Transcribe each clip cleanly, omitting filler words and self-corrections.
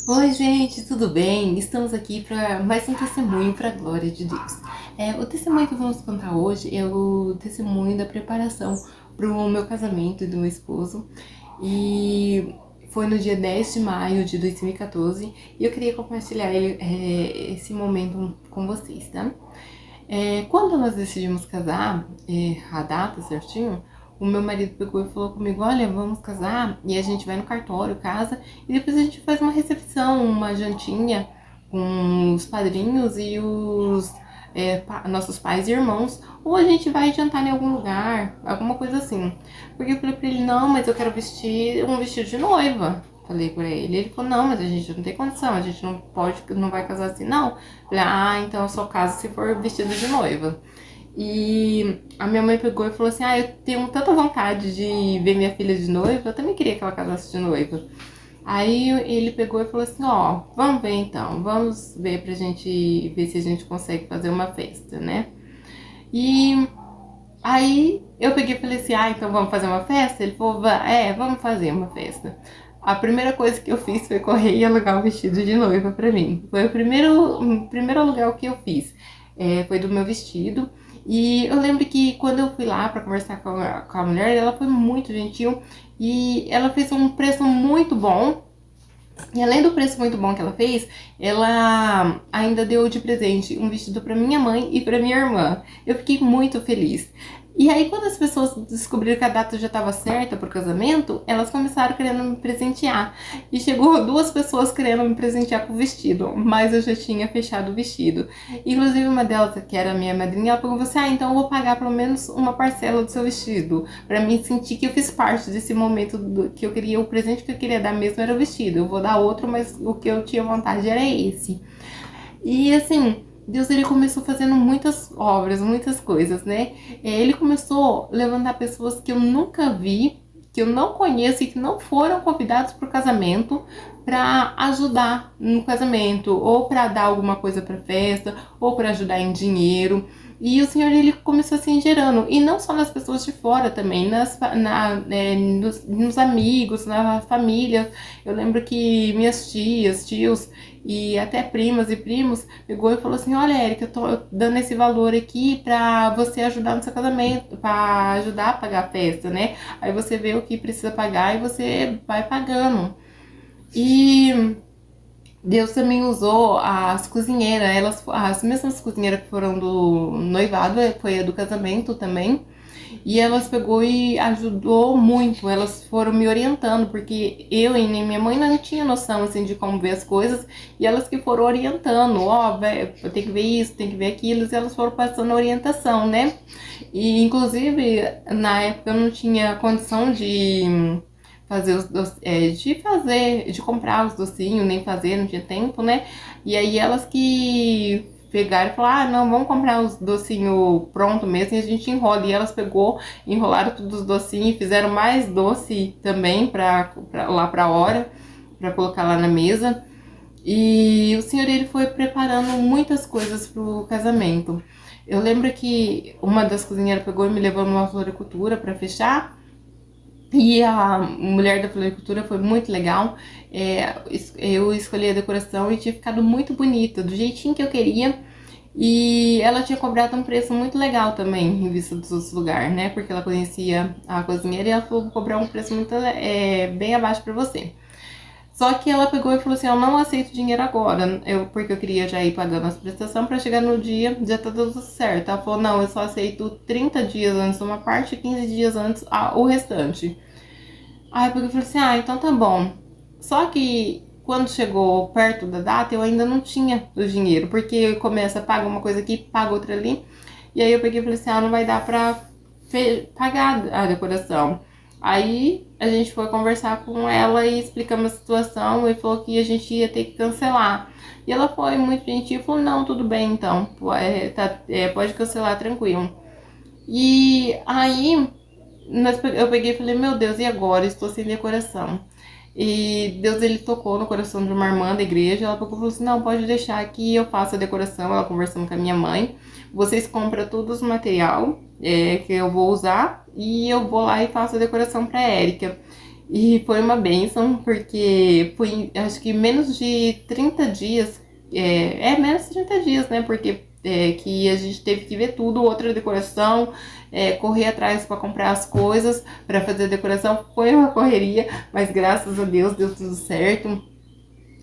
Oi, gente, tudo bem? Estamos aqui para mais um testemunho para a glória de Deus. O testemunho que vamos contar hoje é o testemunho da preparação para o meu casamento e do meu esposo. E foi no dia 10 de maio de 2014 e eu queria compartilhar esse momento com vocês, tá? Quando nós decidimos casar, a data certinho, o meu marido pegou e falou comigo: olha, vamos casar e a gente vai no cartório, casa, e depois a gente faz uma recepção, uma jantinha com os padrinhos e os nossos pais e irmãos, ou a gente vai jantar em algum lugar, alguma coisa assim. Porque eu falei pra ele: não, mas eu quero vestir um vestido de noiva. Falei pra ele. Ele falou: não, mas a gente não tem condição, a gente não pode, não vai casar assim, não. Falei: ah, então eu só caso se for vestido de noiva. E a minha mãe pegou e falou assim: ah, eu tenho tanta vontade de ver minha filha de noiva, eu também queria que ela casasse de noiva. Aí ele pegou e falou assim: ó, vamos ver então, vamos ver pra gente ver se a gente consegue fazer uma festa, né? E aí eu peguei e falei assim: ah, então vamos fazer uma festa? Ele falou: vamos fazer uma festa. A primeira coisa que eu fiz foi correr e alugar um vestido de noiva pra mim. Foi o primeiro aluguel que eu fiz. Foi do meu vestido. E eu lembro que quando eu fui lá pra conversar com a mulher, ela foi muito gentil e ela fez um preço muito bom. E além do preço muito bom que ela fez, ela ainda deu de presente um vestido para minha mãe e para minha irmã. Eu fiquei muito feliz. E aí, quando as pessoas descobriram que a data já estava certa para o casamento, elas começaram querendo me presentear. E chegou duas pessoas querendo me presentear com o vestido, mas eu já tinha fechado o vestido. Inclusive, uma delas, que era a minha madrinha, ela perguntou assim: ah, então eu vou pagar pelo menos uma parcela do seu vestido, para mim sentir que eu fiz parte desse momento que eu queria, o presente que eu queria dar mesmo era o vestido. Eu vou dar outro, mas o que eu tinha vontade era esse. E assim, Deus ele começou fazendo muitas obras, muitas coisas, né? Ele começou a levantar pessoas que eu nunca vi, que eu não conheço e que não foram convidados para o casamento para ajudar no casamento, ou para dar alguma coisa para festa, ou para ajudar em dinheiro. E o Senhor ele começou assim gerando, e não só nas pessoas de fora também, nos amigos, na família. Eu lembro que minhas tias, tios e até primas e primos pegou e falou assim: olha, Érica, eu tô dando esse valor aqui pra você ajudar no seu casamento, pra ajudar a pagar a festa, né? Aí você vê o que precisa pagar e você vai pagando. E Deus também usou as cozinheiras, as mesmas cozinheiras que foram do noivado, foi a do casamento também. E elas pegou e ajudou muito, elas foram me orientando, porque eu e minha mãe não tinha noção assim de como ver as coisas, e elas que foram orientando: ó, tem que ver isso, tem que ver aquilo, e elas foram passando orientação, né? E inclusive na época eu não tinha condição de fazer de comprar os docinhos, nem fazer, não tinha tempo, né? E aí elas que pegaram e falaram: ah, não, vamos comprar os docinhos pronto mesmo e a gente enrola. E elas pegou, enrolaram todos os docinhos e fizeram mais doce também lá pra hora, pra colocar lá na mesa. E o senhor ele foi preparando muitas coisas pro casamento. Eu lembro que uma das cozinheiras pegou e me levou numa floricultura para fechar. E a mulher da floricultura foi muito legal. Eu escolhi a decoração e tinha ficado muito bonita, do jeitinho que eu queria. E ela tinha cobrado um preço muito legal também, em vista dos outros lugares, né? Porque ela conhecia a cozinheira e ela falou: vou cobrar um preço muito bem abaixo pra você. Só que ela pegou e falou assim: eu não aceito dinheiro agora, porque eu queria já ir pagando as prestações pra chegar no dia, já tá tudo certo. Ela falou: não, eu só aceito 30 dias antes uma parte e 15 dias antes o restante. Aí eu peguei e falei assim: ah, então tá bom. Só que quando chegou perto da data, eu ainda não tinha o dinheiro, porque começa, paga uma coisa aqui, paga outra ali. E aí eu peguei e falei assim: ah, não vai dar pra pagar a decoração. Aí a gente foi conversar com ela e explicamos a situação e falou que a gente ia ter que cancelar. E ela foi muito gentil e falou: não, tudo bem então, pode cancelar tranquilo. E aí eu peguei e falei: meu Deus, e agora? Estou sem decoração. E Deus ele tocou no coração de uma irmã da igreja. Ela falou assim: não, pode deixar que eu faça a decoração. Ela conversando com a minha mãe: vocês compram todos os material que eu vou usar e eu vou lá e faço a decoração para Érica. E foi uma bênção, porque foi, acho que menos de 30 dias, menos de 30 dias, né? Porque que a gente teve que ver tudo, outra decoração, correr atrás para comprar as coisas, para fazer a decoração. Foi uma correria, mas graças a Deus deu tudo certo.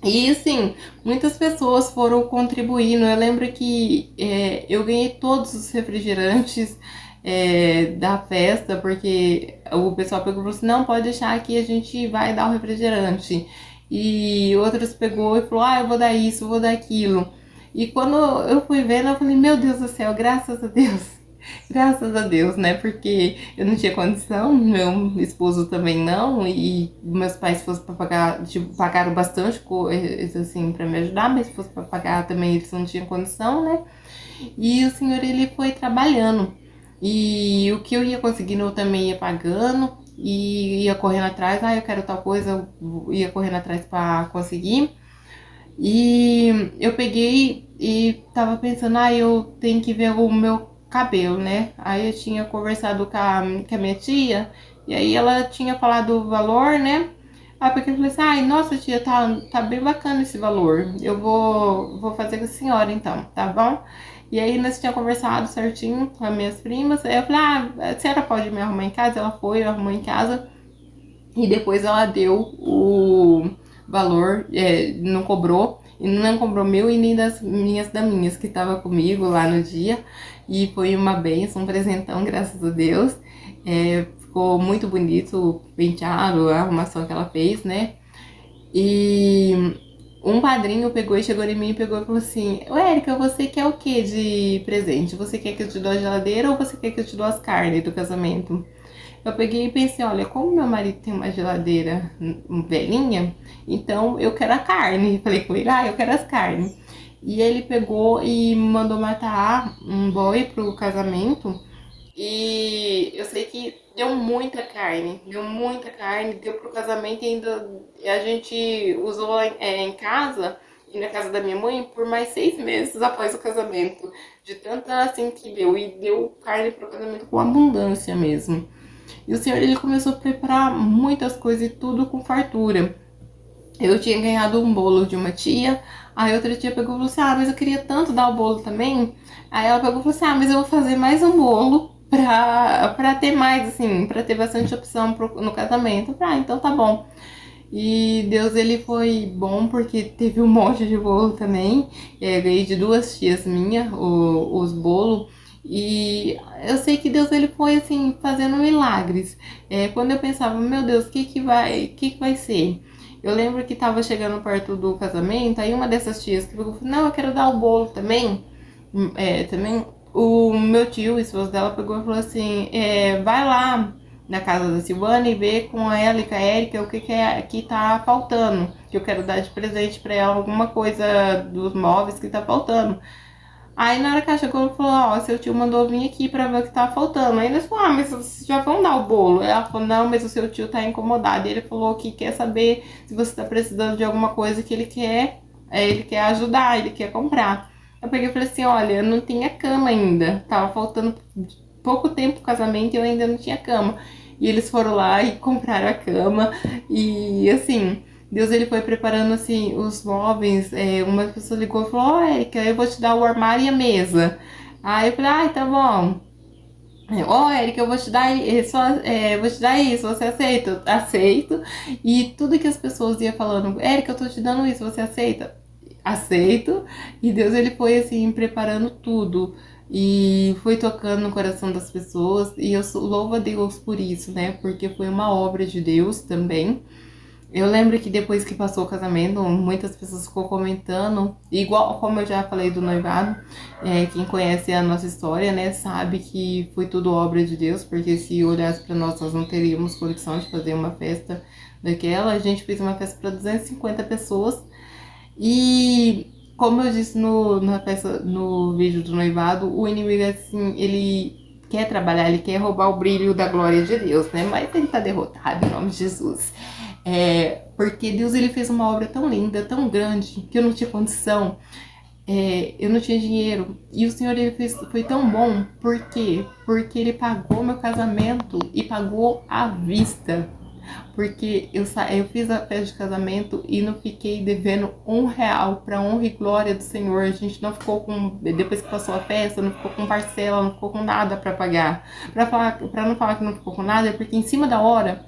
E assim, muitas pessoas foram contribuindo. Eu lembro que eu ganhei todos os refrigerantes da festa, porque o pessoal pegou e falou assim, não, pode deixar que a gente vai dar o refrigerante. E outros pegou e falou, ah, eu vou dar isso, eu vou dar aquilo. E quando eu fui vendo, eu falei, meu Deus do céu, graças a Deus. Graças a Deus, né? Porque eu não tinha condição, meu esposo também não, e meus pais fossem para pagar, tipo, pagaram bastante coisa assim para me ajudar, mas se fosse para pagar também eles não tinham condição, né? E o senhor ele foi trabalhando. E o que eu ia conseguindo eu também ia pagando e ia correndo atrás, ah, eu quero tal coisa, eu ia correndo atrás para conseguir. E eu peguei e tava pensando, ah, eu tenho que ver o meu cabelo, né? Aí eu tinha conversado com a minha tia, e aí ela tinha falado o valor, né? Aí porque eu falei assim, ai, nossa tia, tá bem bacana esse valor. Eu vou fazer com a senhora então, tá bom? E aí nós tínhamos conversado certinho com as minhas primas. Aí eu falei, ah, a senhora pode me arrumar em casa? Ela foi, arrumou em casa. E depois ela deu o valor, não cobrou, e não cobrou meu e nem das minhas daminhas que estava comigo lá no dia. E foi uma benção, um presentão, graças a Deus. Ficou muito bonito o penteado, a arrumação que ela fez, né? E um padrinho pegou e chegou em mim e pegou e falou assim: ô Érica, você quer o que de presente? Você quer que eu te dou a geladeira ou você quer que eu te dou as carnes do casamento? Eu peguei e pensei, olha, como meu marido tem uma geladeira velhinha, então eu quero a carne. Falei com ele, ah, eu quero as carnes. E ele pegou e mandou matar um boi pro casamento. E eu sei que deu muita carne, deu pro casamento e ainda a gente usou em casa e na casa da minha mãe por mais 6 meses após o casamento. De tanta assim que deu, e deu carne pro casamento com abundância mesmo. E o senhor ele começou a preparar muitas coisas e tudo com fartura. Eu tinha ganhado um bolo de uma tia, aí outra tia pegou e falou assim: ah, mas eu queria tanto dar o bolo também. Aí ela pegou e falou assim: ah, mas eu vou fazer mais um bolo pra ter mais, assim, pra ter bastante opção no casamento. Ah, então tá bom. E Deus ele foi bom porque teve um monte de bolo também. Ganhei de duas tias minhas os bolos. E eu sei que Deus ele foi assim fazendo milagres. Quando eu pensava, meu Deus, o que que vai ser? Eu lembro que tava chegando perto do casamento, aí uma dessas tias que falou, não, eu quero dar o bolo também. Também o meu tio, o esposo dela, pegou e falou assim, vai lá na casa da Silvana e ver com ela e com a Erika o que, que tá faltando. Que eu quero dar de presente pra ela alguma coisa dos móveis que tá faltando. Aí na hora que ela chegou, ela falou, ó, seu tio mandou vir aqui pra ver o que tava faltando. Aí eles falaram, ah, mas vocês já vão dar o bolo? Ela falou, não, mas o seu tio tá incomodado. E ele falou que quer saber se você tá precisando de alguma coisa que ele quer ajudar, ele quer comprar. Eu peguei e falei assim, olha, eu não tinha cama ainda. Tava faltando pouco tempo pro casamento e eu ainda não tinha cama. E eles foram lá e compraram a cama. E assim, Deus ele foi preparando assim os móveis. Uma pessoa ligou e falou: Ó, Érica, eu vou te dar o armário e a mesa. Aí eu falei: ai, tá bom. Ó, Érica, eu vou te dar, vou te dar isso, você aceita? Eu aceito. E tudo que as pessoas iam falando: Érica, eu tô te dando isso, você aceita? Aceito. E Deus ele foi assim preparando tudo. E foi tocando no coração das pessoas. E eu louvo a Deus por isso, né? Porque foi uma obra de Deus também. Eu lembro que depois que passou o casamento, muitas pessoas ficou comentando, igual como eu já falei do noivado, quem conhece a nossa história, né, sabe que foi tudo obra de Deus, porque se olhasse para nós não teríamos condição de fazer uma festa daquela. A gente fez uma festa para 250 pessoas e, como eu disse na festa, no vídeo do noivado, o inimigo, assim, ele quer trabalhar, ele quer roubar o brilho da glória de Deus, né? Mas ele tá derrotado em nome de Jesus. Porque Deus ele fez uma obra tão linda, tão grande, que eu não tinha condição, eu não tinha dinheiro. E o Senhor ele foi tão bom, por quê? Porque ele pagou meu casamento e pagou à vista. porque eu fiz a festa de casamento e não fiquei devendo R$ 1 para honra e glória do Senhor. A gente não ficou com, depois que passou a festa, não ficou com parcela, não ficou com nada para pagar. Para não falar que não ficou com nada, é porque em cima da hora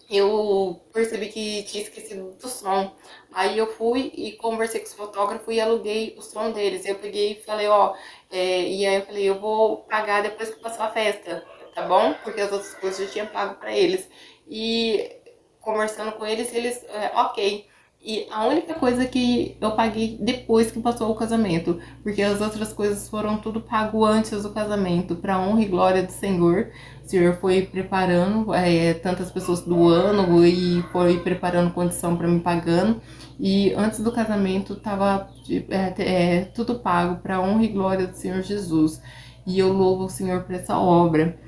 eu percebi que tinha esquecido do som. Aí eu fui e conversei com os fotógrafos e aluguei o som deles. Eu peguei e falei, ó, e aí eu falei, eu vou pagar depois que passar a festa, tá bom? Porque as outras coisas eu já tinha pago pra eles. E conversando com eles, ok. E a única coisa que eu paguei depois que passou o casamento, porque as outras coisas foram tudo pago antes do casamento, para honra e glória do Senhor. O Senhor foi preparando tantas pessoas do ano e foi preparando condição para me pagando. E antes do casamento tava tudo pago para honra e glória do Senhor Jesus. E eu louvo o Senhor por essa obra.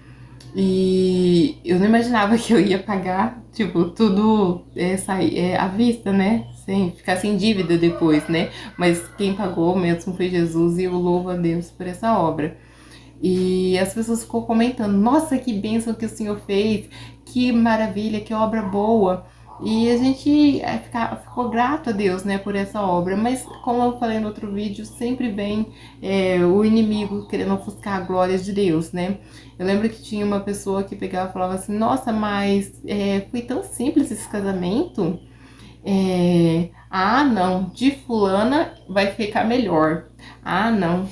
E eu não imaginava que eu ia pagar, tipo, tudo à vista, né? Sem ficar sem dívida depois, né? Mas quem pagou mesmo foi Jesus e eu louvo a Deus por essa obra. E as pessoas ficam comentando, nossa, que bênção que o Senhor fez, que maravilha, que obra boa. E a gente ficou grato a Deus, né, por essa obra. Mas, como eu falei no outro vídeo, sempre vem o inimigo querendo ofuscar a glória de Deus, né? Eu lembro que tinha uma pessoa que pegava e falava assim, nossa, mas foi tão simples esse casamento. Não, de fulana vai ficar melhor. Ah, não,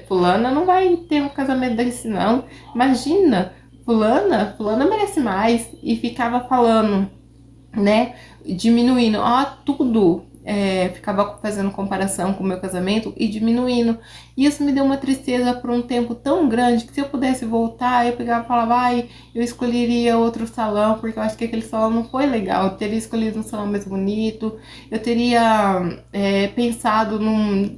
fulana não vai ter um casamento desse não. Imagina, fulana merece mais. E ficava falando, né, diminuindo, tudo, ficava fazendo comparação com o meu casamento e diminuindo. E isso me deu uma tristeza por um tempo tão grande que se eu pudesse voltar, eu pegava e falava, ai, eu escolheria outro salão, porque eu acho que aquele salão não foi legal. Eu teria escolhido um salão mais bonito, eu teria pensado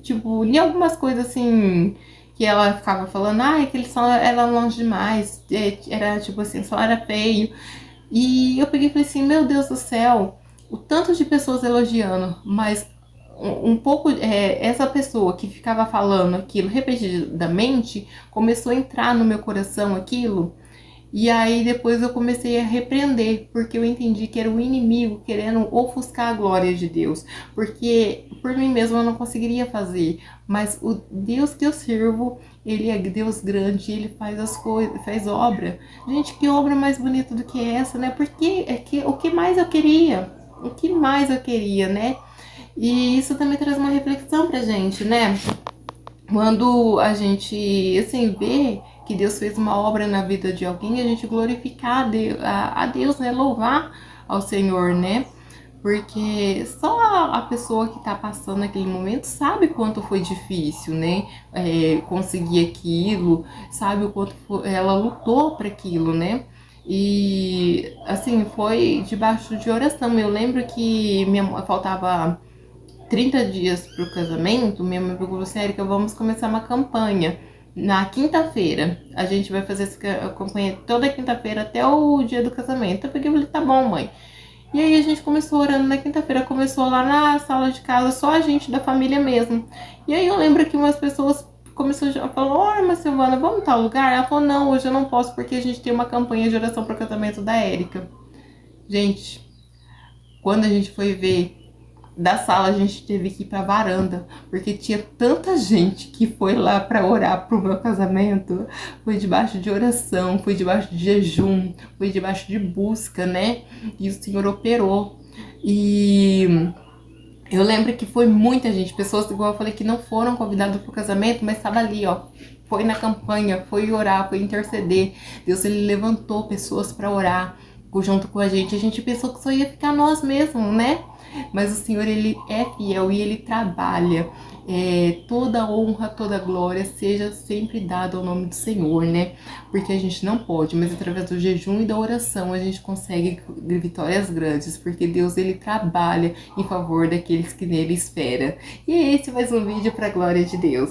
tipo, em algumas coisas assim, que ela ficava falando, aquele salão era longe demais, era tipo assim, só era feio. E eu peguei e falei assim, meu Deus do céu, o tanto de pessoas elogiando, mas um pouco, essa pessoa que ficava falando aquilo repetidamente, começou a entrar no meu coração aquilo, e aí depois eu comecei a repreender, porque eu entendi que era o inimigo querendo ofuscar a glória de Deus, porque por mim mesma eu não conseguiria fazer, mas o Deus que eu sirvo, ele é Deus grande, ele faz as coisas, faz obra. Gente, que obra mais bonita do que essa, né? Porque o que mais eu queria? O que mais eu queria, né? E isso também traz uma reflexão pra gente, né? Quando a gente, assim, vê que Deus fez uma obra na vida de alguém, a gente glorificar a Deus, né? Louvar ao Senhor, né? Porque só a pessoa que tá passando aquele momento sabe quanto foi difícil, né? Conseguir aquilo, sabe o quanto ela lutou para aquilo, né? E assim, foi debaixo de oração. Eu lembro que faltava 30 dias pro casamento, minha mãe falou assim, Erika, vamos começar uma campanha. Na quinta-feira, a gente vai fazer essa campanha toda quinta-feira até o dia do casamento. Eu peguei e falei, tá bom, mãe. E aí a gente começou orando na quinta-feira, começou lá na sala de casa, só a gente da família mesmo. E aí eu lembro que umas pessoas começou a falar, olha, mas Silvana, vamos tal lugar? Ela falou, não, hoje eu não posso porque a gente tem uma campanha de oração pro casamento da Érica. Gente, quando a gente foi ver da sala, a gente teve que ir pra varanda, porque tinha tanta gente que foi lá pra orar pro meu casamento. Foi debaixo de oração, foi debaixo de jejum, foi debaixo de busca, né? E o Senhor operou. E eu lembro que foi muita gente, pessoas, igual eu falei, que não foram convidadas pro casamento, mas estava ali, ó. Foi na campanha, foi orar, foi interceder. Deus, ele levantou pessoas para orar junto com a gente. A gente pensou que só ia ficar nós mesmos, né? Mas o Senhor, ele é fiel e ele trabalha. Toda honra, toda glória seja sempre dada ao nome do Senhor, né? Porque a gente não pode, mas através do jejum e da oração a gente consegue vitórias grandes, porque Deus, ele trabalha em favor daqueles que nele espera. E esse é mais um vídeo para a glória de Deus.